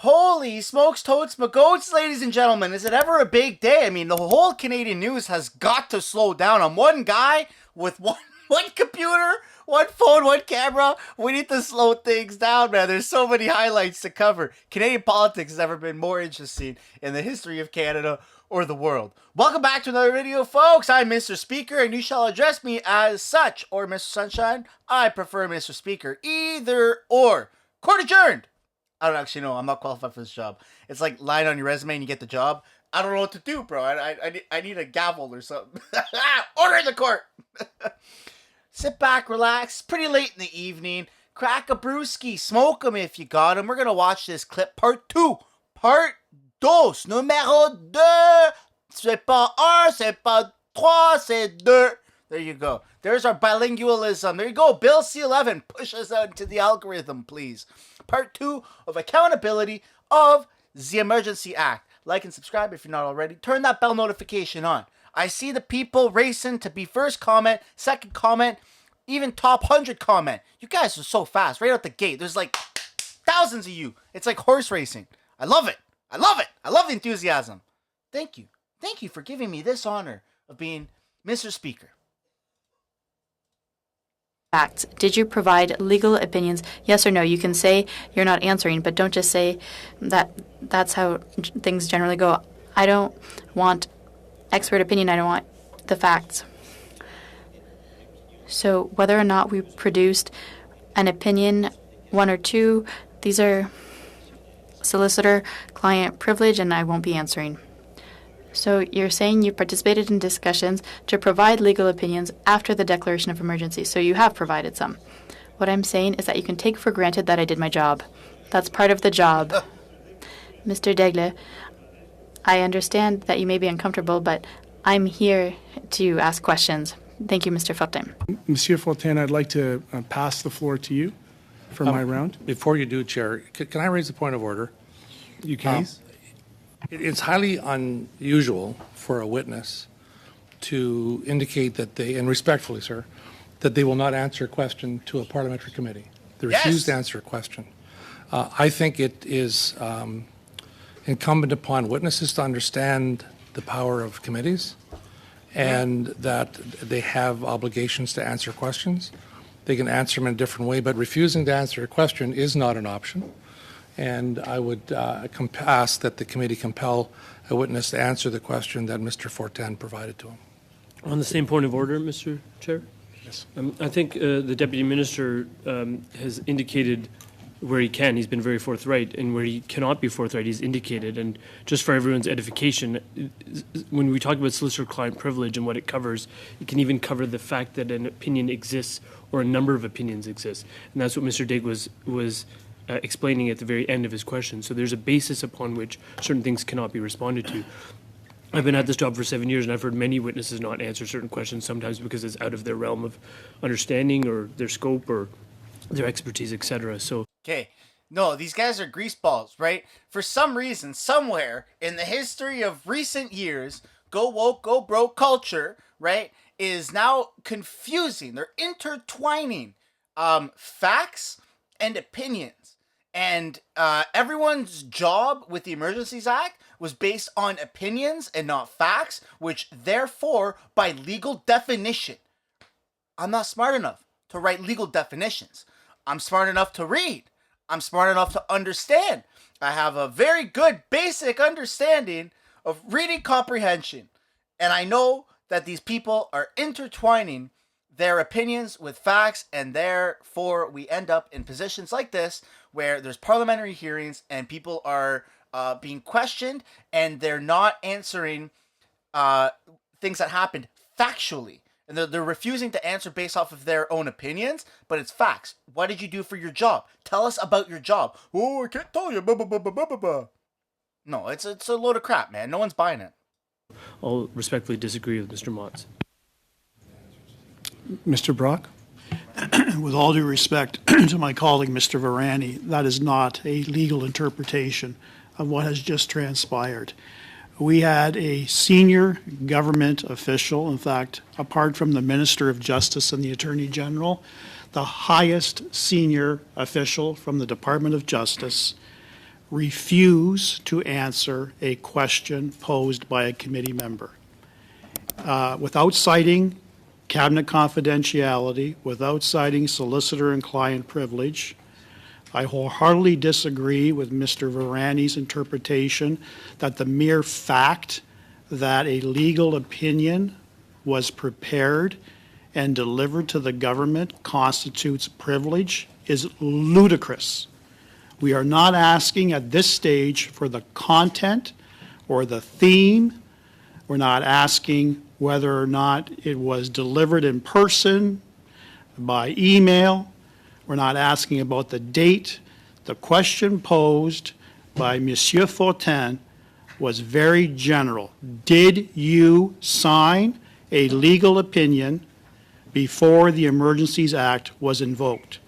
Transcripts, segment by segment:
Holy smokes, totes, goats, ladies and gentlemen. Is it ever a big day? I mean, the whole Canadian news has got to slow down. I'm one guy with one computer, one phone, one camera. We need to slow things down, man. There's so many highlights to cover. Canadian politics has never been more interesting in the history of Canada or the world. Welcome back to another video, folks. I'm Mr. Speaker, and you shall address me as such, or Mr. Sunshine. I prefer Mr. Speaker. Either or. Court adjourned. I don't actually know. I'm not qualified for this job. It's like lying on your resume and you get the job. I don't know what to do, bro. I need a gavel or something. Order in the court. Sit back, relax. Pretty late in the evening. Crack a brewski. Smoke them if you got them. We're going to watch this clip. Part 2. Part 2. Numéro 2. C'est pas un, c'est pas trois, c'est deux. There you go. There's our bilingualism. There you go. Bill C11. Push us out into the algorithm, please. Part 2 of accountability of the Emergency Act. Like and subscribe if you're not already. Turn that bell notification on. I see the people racing to be first comment, second comment, even top 100 comment. You guys are so fast. Right out the gate. There's like thousands of you. It's like horse racing. I love it. I love it. I love the enthusiasm. Thank you. Thank you for giving me this honor of being Mr. Speaker. Facts. Did you provide legal opinions? Yes or no? You can say you're not answering, but don't just say that that's how things generally go. I don't want expert opinion. I don't want the facts. So whether or not we produced an opinion, one or two, these are solicitor-client privilege, and I won't be answering. So you're saying you participated in discussions to provide legal opinions after the declaration of emergency. So you have provided some. What I'm saying is that you can take for granted that I did my job. That's part of the job. Mr. Degle, I understand that you may be uncomfortable, but I'm here to ask questions. Thank you, Mr. Fortin. Monsieur Fortin, I'd like to pass the floor to you for my round. Before you do, Chair, can I raise a point of order? You can. It's highly unusual for a witness to indicate that they, and respectfully, sir, that they will not answer a question to a parliamentary committee. They refuse to answer a question. I think it is incumbent upon witnesses to understand the power of committees and that they have obligations to answer questions. They can answer them in a different way, but refusing to answer a question is not an option. And I would ask that the committee compel a witness to answer the question that Mr. Fortin provided to him. On the same point of order, Mr. Chair? Yes. I think the Deputy Minister has indicated where he can. He's been very forthright, and where he cannot be forthright, he's indicated. And just for everyone's edification, when we talk about solicitor-client privilege and what it covers, it can even cover the fact that an opinion exists or a number of opinions exist. And that's what Mr. Digg was explaining at the very end of his question. So there's a basis upon which certain things cannot be responded to. I've been at this job for 7 years, and I've heard many witnesses not answer certain questions, sometimes because it's out of their realm of understanding or their scope or their expertise, etc. So, okay, no, these guys are greaseballs, right? For some reason, somewhere in the history of recent years, go woke, go broke culture, right, is now confusing. They're intertwining facts and opinions. And everyone's job with the Emergencies Act was based on opinions and not facts, which therefore, by legal definition, I'm not smart enough to write legal definitions. I'm smart enough to read. I'm smart enough to understand. I have a very good basic understanding of reading comprehension. And I know that these people are intertwining their opinions with facts, and therefore we end up in positions like this where there's parliamentary hearings and people are being questioned and they're not answering things that happened factually. And they're refusing to answer based off of their own opinions, but it's facts. What did you do for your job? Tell us about your job. Oh, I can't tell you. Blah, blah, blah, blah, blah, blah. No, it's a load of crap, man. No one's buying it. I'll respectfully disagree with Mr. Motz. Mr. Brock? With all due respect to my colleague, Mr. Varani, that is not a legal interpretation of what has just transpired. We had a senior government official, in fact, apart from the Minister of Justice and the Attorney General, the highest senior official from the Department of Justice refuse to answer a question posed by a committee member. Without citing cabinet confidentiality, without citing solicitor and client privilege, I wholeheartedly disagree with Mr. Virani's interpretation that the mere fact that a legal opinion was prepared and delivered to the government constitutes privilege is ludicrous. We are not asking at this stage for the content or the theme. We're not asking whether or not it was delivered in person, by email. We're not asking about the date. The question posed by Monsieur Fortin was very general. Did you sign a legal opinion before the Emergencies Act was invoked?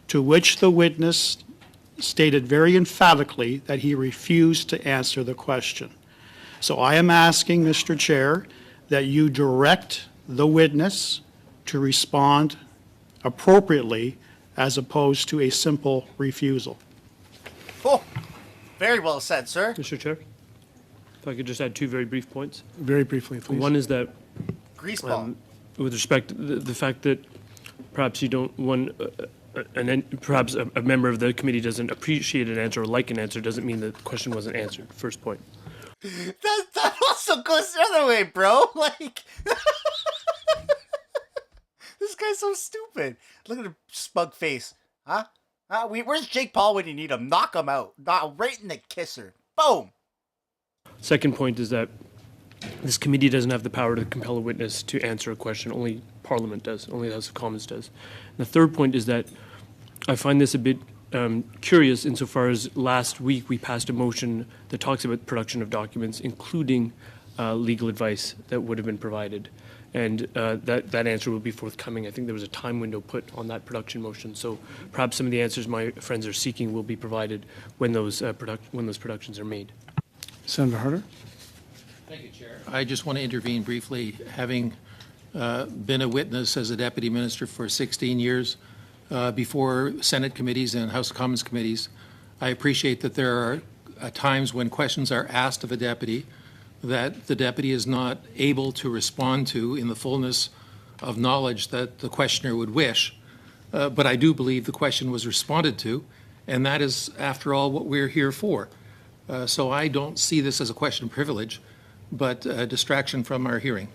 To which the witness stated very emphatically that he refused to answer the question. So I am asking, Mr. Chair, that you direct the witness to respond appropriately as opposed to a simple refusal. Oh, very well said, sir. Mr. Chair, if I could just add two very brief points. Very briefly, please. One is that Greaseball. with respect to the fact that perhaps you don't perhaps a member of the committee doesn't appreciate an answer or like an answer doesn't mean the question wasn't answered. First point. That also goes the other way, bro. Like, this guy's so stupid. Look at her smug face. Huh? Where's Jake Paul when you need him? Knock him out. Right in the kisser. Boom. Second point is that this committee doesn't have the power to compel a witness to answer a question. Only Parliament does. Only the House of Commons does. And the third point is that I find this a bit curious insofar as last week we passed a motion that talks about production of documents, including legal advice that would have been provided. And that answer will be forthcoming. I think there was a time window put on that production motion. So perhaps some of the answers my friends are seeking will be provided when those productions are made. Senator Harder. Thank you, Chair. I just want to intervene briefly. Having been a witness as a deputy minister for 16 years before Senate committees and House of Commons committees, I appreciate that there are times when questions are asked of a deputy that the deputy is not able to respond to in the fullness of knowledge that the questioner would wish. But I do believe the question was responded to, and that is, after all, what we're here for. So I don't see this as a question of privilege, but a distraction from our hearing.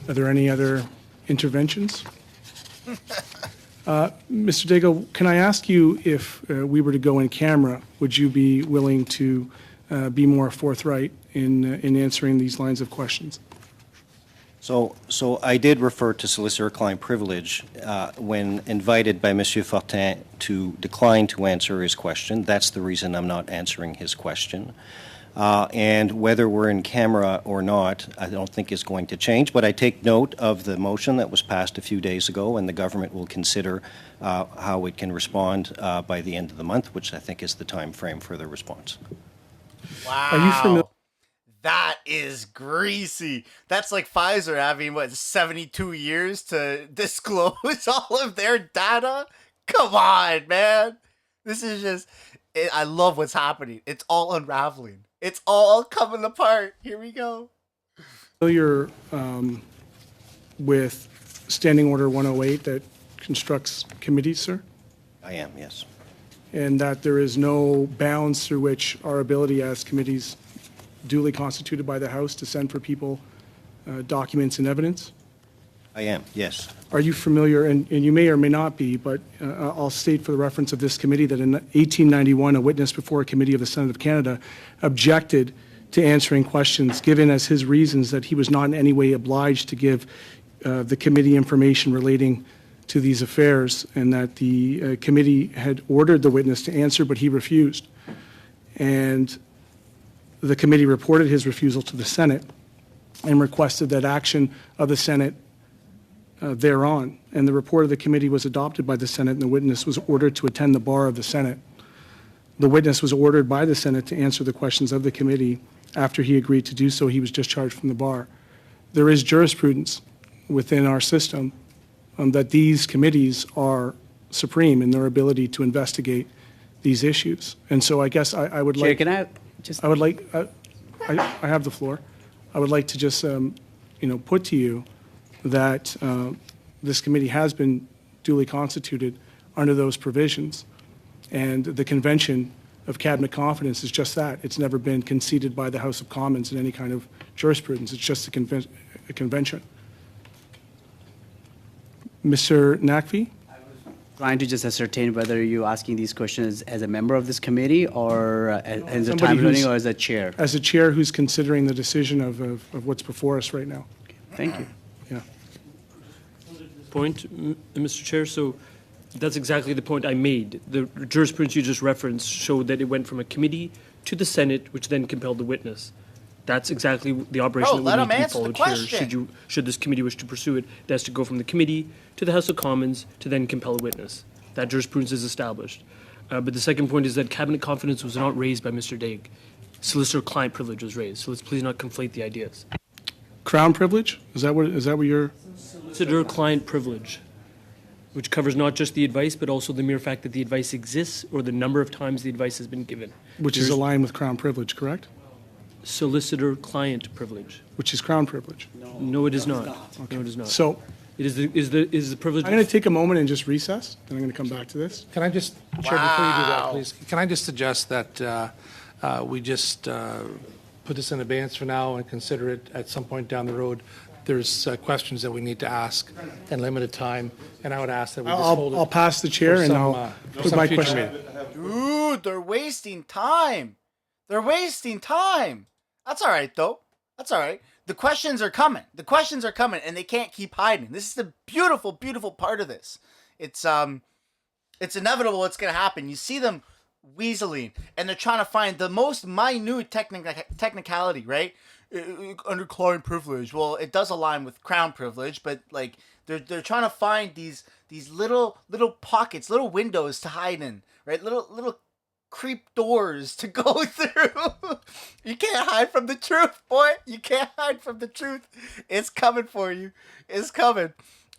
Are there any other interventions? Mr. Daigle, can I ask you if we were to go in camera, would you be willing to be more forthright in answering these lines of questions? So I did refer to solicitor-client privilege when invited by Monsieur Fortin to decline to answer his question. That's the reason I'm not answering his question. And whether we're in camera or not, I don't think is going to change. But I take note of the motion that was passed a few days ago, and the government will consider how it can respond by the end of the month, which I think is the time frame for the response. Wow. Are you familiar? That is greasy. That's like Pfizer having, 72 years to disclose all of their data? Come on, man. This is just, I love what's happening. It's all unraveling. It's all coming apart. Here we go. Familiar with Standing Order 108 that constructs committees, sir? I am, yes. And that there is no bounds through which our ability as committees duly constituted by the House to send for people documents and evidence? I am, yes. Are you familiar, and you may or may not be, but I'll state for the reference of this committee that in 1891, a witness before a committee of the Senate of Canada objected to answering questions, given as his reasons that he was not in any way obliged to give the committee information relating to these affairs, and that the committee had ordered the witness to answer, but he refused. And the committee reported his refusal to the Senate and requested that action of the Senate thereon. And the report of the committee was adopted by the Senate, and the witness was ordered to attend the bar of the Senate. The witness was ordered by the Senate to answer the questions of the committee. After he agreed to do so, he was discharged from the bar. There is jurisprudence within our system that these committees are supreme in their ability to investigate these issues. And so I guess I would Chair, like... can I just... I would like, I have the floor. I would like to just, put to you that this committee has been duly constituted under those provisions. And the convention of cabinet confidence is just that. It's never been conceded by the House of Commons in any kind of jurisprudence. It's just a convention. Mr. Nakvi? Trying to just ascertain whether you're asking these questions as a member of this committee or as a time running or as a chair. As a chair who's considering the decision of what's before us right now. Thank you. Yeah. Point, Mr. Chair. So that's exactly the point I made. The jurisprudence you just referenced showed that it went from a committee to the Senate, which then compelled the witness. That's exactly the operation that would need to be followed here. Should this committee wish to pursue it, it has to go from the committee to the House of Commons to then compel a witness. That jurisprudence is established. But the second point is that cabinet confidence was not raised by Mr. Daig. Solicitor-client privilege was raised. So let's please not conflate the ideas. Crown privilege? Is that what you're... Solicitor-client privilege, which covers not just the advice, but also the mere fact that the advice exists or the number of times the advice has been given. Which is aligned with Crown privilege, correct? Solicitor-client privilege. Which is Crown privilege. No, it is not. Okay. No, it is not. So it is the privilege. I'm going to take a moment and just recess, then I'm going to come back to this. Can I just, Chair, before you do that, please, can I just suggest that we just put this in abeyance for now and consider it at some point down the road? There's questions that we need to ask and limited time, and I would ask that we just hold it. I'll pass the chair and I'll put my question. Dude, they're wasting time. They're wasting time. That's all right, though. That's all right. The questions are coming. The questions are coming, and they can't keep hiding. This is the beautiful, beautiful part of this. It's inevitable what's going to happen. You see them weaseling, and they're trying to find the most minute technicality, right? Under client privilege. Well, it does align with crown privilege, but like they're trying to find these little pockets, little windows to hide in, right? Little creep doors to go through. You can't hide from the truth, boy. You can't hide from the truth. It's coming for you. It's coming.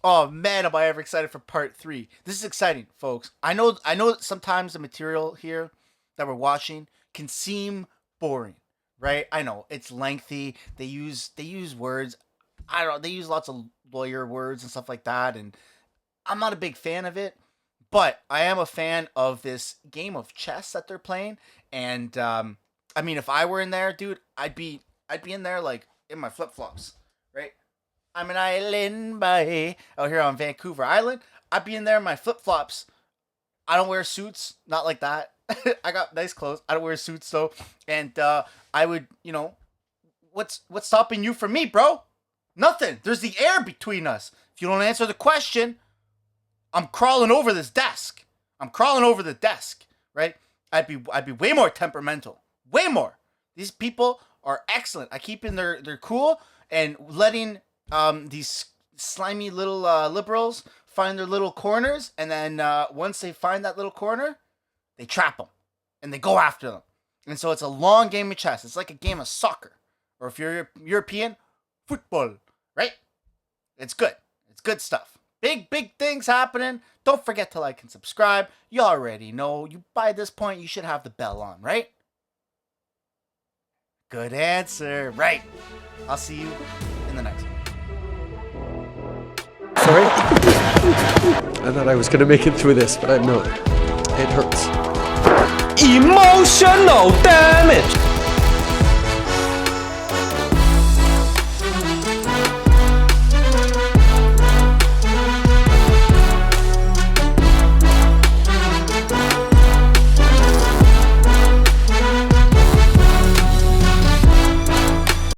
Oh man, am I ever excited for part 3. This is exciting, folks. I know sometimes the material here that we're watching can seem boring, right? I know it's lengthy. They use words. I don't know. They use lots of lawyer words and stuff like that, and I'm not a big fan of it. But I am a fan of this game of chess that they're playing, and I mean, if I were in there, dude, I'd be in there like in my flip flops, right? I'm an island out here on Vancouver Island. I'd be in there in my flip flops. I don't wear suits, not like that. I got nice clothes. I don't wear suits though, and I would, what's stopping you from me, bro? Nothing. There's the air between us. If you don't answer the question, I'm crawling over this desk. I'm crawling over the desk, right? I'd be way more temperamental. Way more. These people are excellent. I keep in their cool and letting these slimy little liberals find their little corners, and then once they find that little corner, they trap them and they go after them. And so it's a long game of chess. It's like a game of soccer, or if you're European, football, right? It's good. It's good stuff. Big things happening. Don't forget to like and subscribe. You already know. By this point, you should have the bell on, right? Good answer. Right. I'll see you in the next one. Sorry? I thought I was going to make it through this, but I'm not. It hurts. Emotional damage!